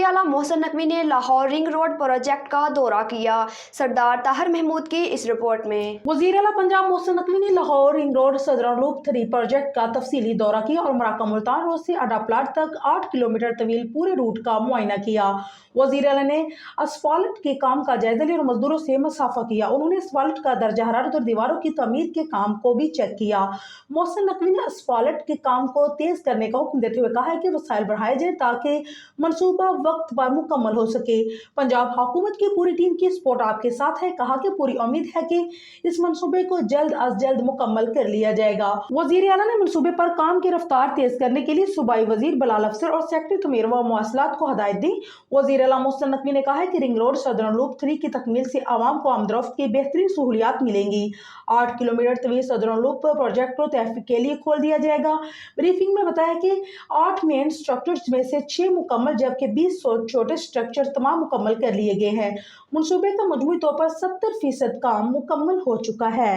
आला मोहसिन नकवी ने Lahore ring road project का दौरा किया। सरदार ताहिर महमूद की इस रिपोर्ट में। वज़ीर आला पंजाब मोहसिन नकवी ने लाहौर रिंग रोड सदर लूप 3 प्रोजेक्ट का तफसीली दौरा किया और मराका मुल्तान रोड से अड्डा प्लाट तक 8 किलोमीटर तवील पूरे रूट का मुआयना किया। वज़ीर आला ने असफाल्ट के काम का जायजा लिया और मजदूरों से मुसाफा किया। उन्होंने असफाल्ट का दर्जा हरारत और दीवारों की तमीर के काम को भी चेक किया। मोहसिन नकवी ने असफाल्ट के काम को तेज करने का हुक्म देते हुए कहा है कि वसाइल बढ़ाए जाए ताकि मनसूबा वक्त पर मुकम्मल हो सके। पंजाब हुकूमत की पूरी टीम की सपोर्ट आपके साथ है। कहा कि पूरी उम्मीद है कि इस मनसूबे को जल्द अज जल्द मुकम्मल कर लिया जाएगा। वज़ीर आला ने मनसूबे पर काम की रफ्तार तेज करने के लिए सूबाई वजीर बलाल अफसर और सेक्रेटरी तमीर व मवासलात को हदायत दी। वज़ीर आला मोहसिन नकवी ने कहा है कि रिंग रोड सदर लूप 3 की तकमील से आवाम को आमदरफ्त की बेहतरीन सहूलियात मिलेंगी। 8 किलोमीटर तवील सदर लूप प्रोजेक्ट को तहफ़्फ़ुज़ के लिए खोल दिया जाएगा। ब्रीफिंग में बताया कि 8 मेन स्ट्रक्चर्स में से 6 मुकम्मल जबकि 20 छोटे स्ट्रक्चर तमाम मुकम्मल कर लिए गए हैं। मनसूबे का मजमूई तौर पर 70% काम मुकम्मल हो चुका है।